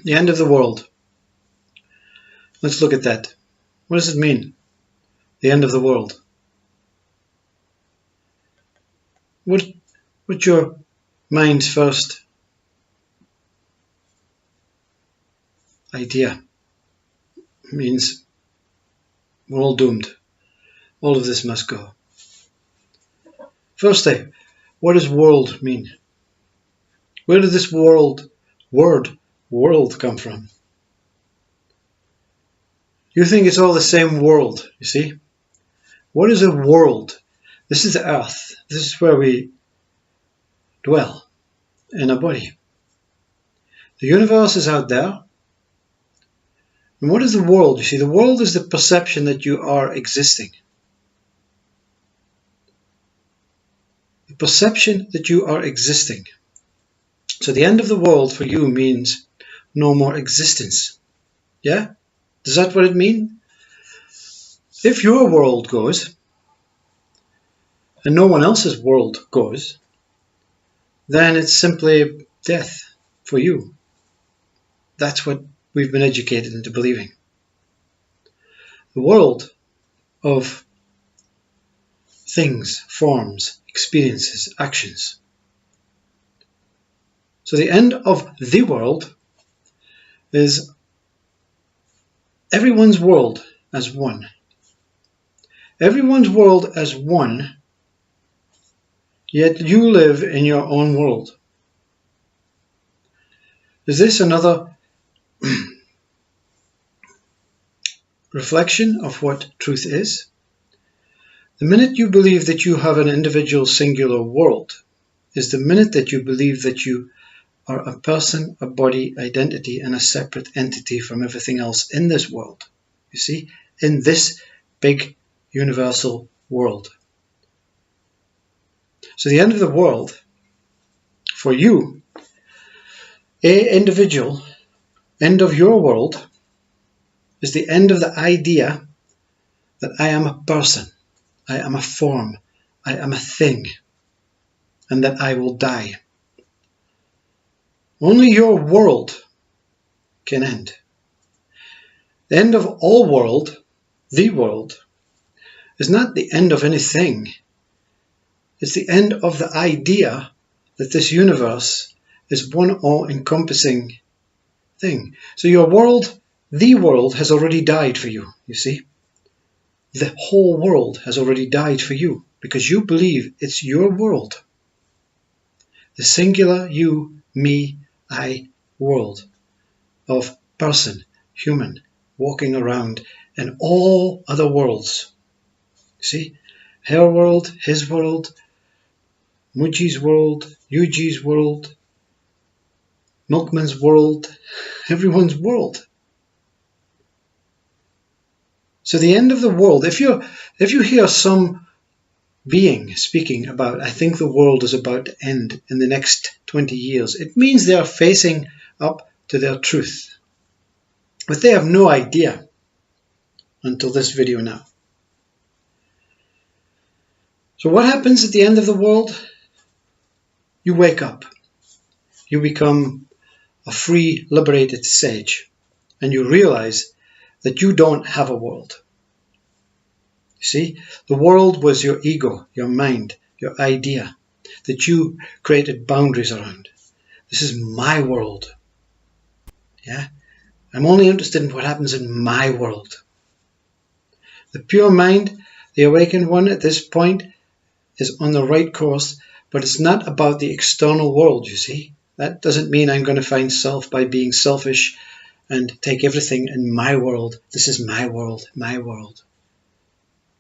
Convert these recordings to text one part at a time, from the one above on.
The end of the world. Let's look at that. What does it mean? The end of the world. What's your mind's first idea? It means we're all doomed. All of this must go. Firstly, what does world mean? Where did this word world come from? You think it's all the same world, you see? What is a world? This is the earth. This is where we dwell in a body. The universe is out there. And what is the world? You see, the world is the perception that you are existing. The perception that you are existing. So the end of the world for you means no more existence. Yeah? Is that what it means? If your world goes, and no one else's world goes, then it's simply death for you. That's what we've been educated into believing. The world of things, forms, experiences, actions. So the end of the world is everyone's world as one. Everyone's world as one, yet you live in your own world. Is this another reflection of what truth is? The minute you believe that you have an individual singular world is the minute that you believe that you are a person, a body, identity, and a separate entity from everything else in this world. You see, in this big universal world. So the end of the world, for you, individual, end of your world, is the end of the idea that I am a person, I am a form, I am a thing, and that I will die. Only your world can end. The end of all world, the world, is not the end of anything. It's the end of the idea that this universe is one all-encompassing thing. So your world, the world, has already died for you, you see. The whole world has already died for you because you believe it's your world. The singular you, me, I world of person, human, walking around in all other worlds. See, her world, his world, Muji's world, Yuji's world, Milkman's world, everyone's world. So the end of the world, if you hear some being speaking about, I think the world is about to end in the next 20 years, it means they are facing up to their truth. But they have no idea until this video now. So what happens at the end of the world? You wake up. You become a free, liberated sage. And you realize that you don't have a world. You see, the world was your ego, your mind, your idea that you created boundaries around. This is my world. Yeah? I'm only interested in what happens in my world. The pure mind, the awakened one at this point, is on the right course, but it's not about the external world, you see. That doesn't mean I'm going to find self by being selfish and take everything in my world. This is my world, my world.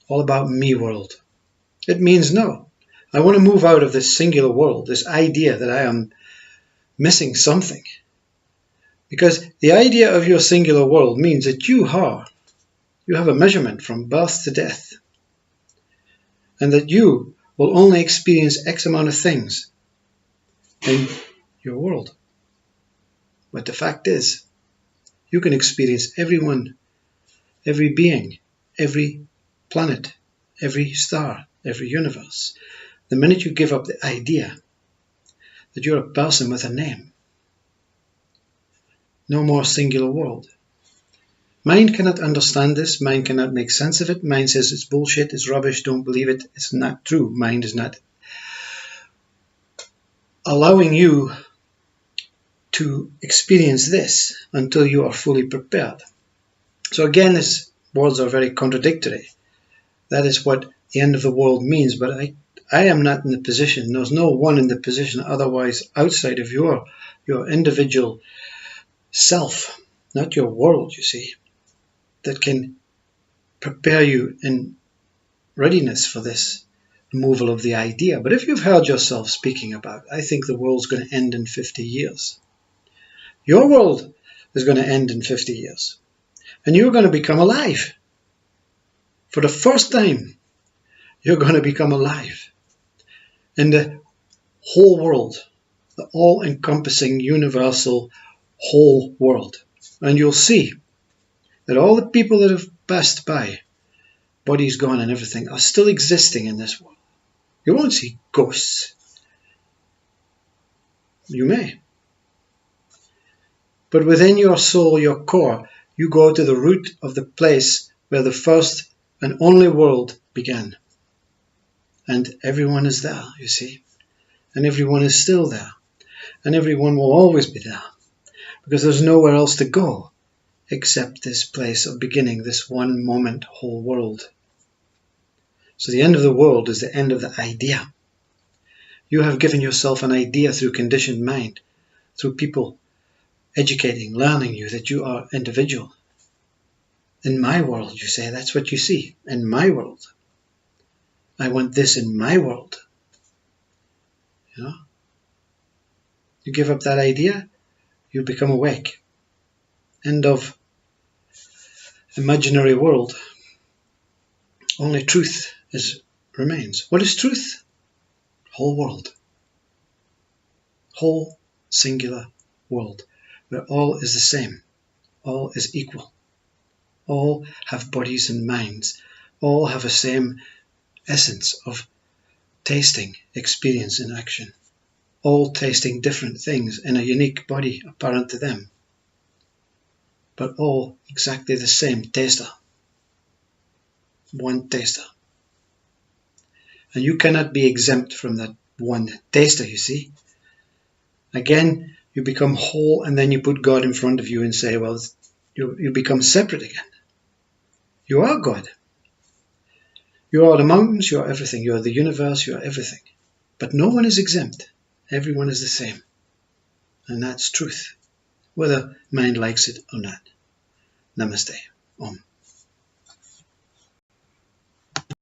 All about me world. It means no. I want to move out of this singular world, this idea that I am missing something. Because the idea of your singular world means that you have a measurement from birth to death. And that you will only experience X amount of things in your world. But the fact is, you can experience everyone, every being, every planet, every star, every universe. The minute you give up the idea that you're a person with a name. No more singular world. Mind cannot understand this. Mind cannot make sense of it. Mind says it's bullshit, it's rubbish, don't believe it. It's not true. Mind is not allowing you to experience this until you are fully prepared. So again, these words are very contradictory. That is what the end of the world means, but I am not in the position, there's no one in the position otherwise outside of your individual self, not your world, you see, that can prepare you in readiness for this removal of the idea. But if you've heard yourself speaking about, I think the world's going to end in 50 years. Your world is going to end in 50 years. And you're going to become alive. For the first time, you're going to become alive. In the whole world, the all-encompassing, universal, whole world. And you'll see that all the people that have passed by, bodies gone and everything, are still existing in this world. You won't see ghosts. You may. But within your soul, your core, you go to the root of the place where the first and only world began. And everyone is there, you see. And everyone is still there. And everyone will always be there. Because there's nowhere else to go except this place of beginning, this one moment, whole world. So the end of the world is the end of the idea. You have given yourself an idea through conditioned mind, through people educating, learning you that you are individual. In my world, you say, that's what you see. In my world. I want this in my world. You know? You give up that idea, you become awake. End of imaginary world. Only truth remains. What is truth? Whole world. Whole singular world. Where all is the same. All is equal. All have bodies and minds. All have the same essence of tasting, experience in action. All tasting different things in a unique body apparent to them. But all exactly the same taster. One taster. And you cannot be exempt from that one taster, you see. Again, you become whole and then you put God in front of you and say, well, you become separate again. You are God. You are the mountains, you are everything. You are the universe, you are everything. But no one is exempt. Everyone is the same. And that's truth, whether mind likes it or not. Namaste. Om.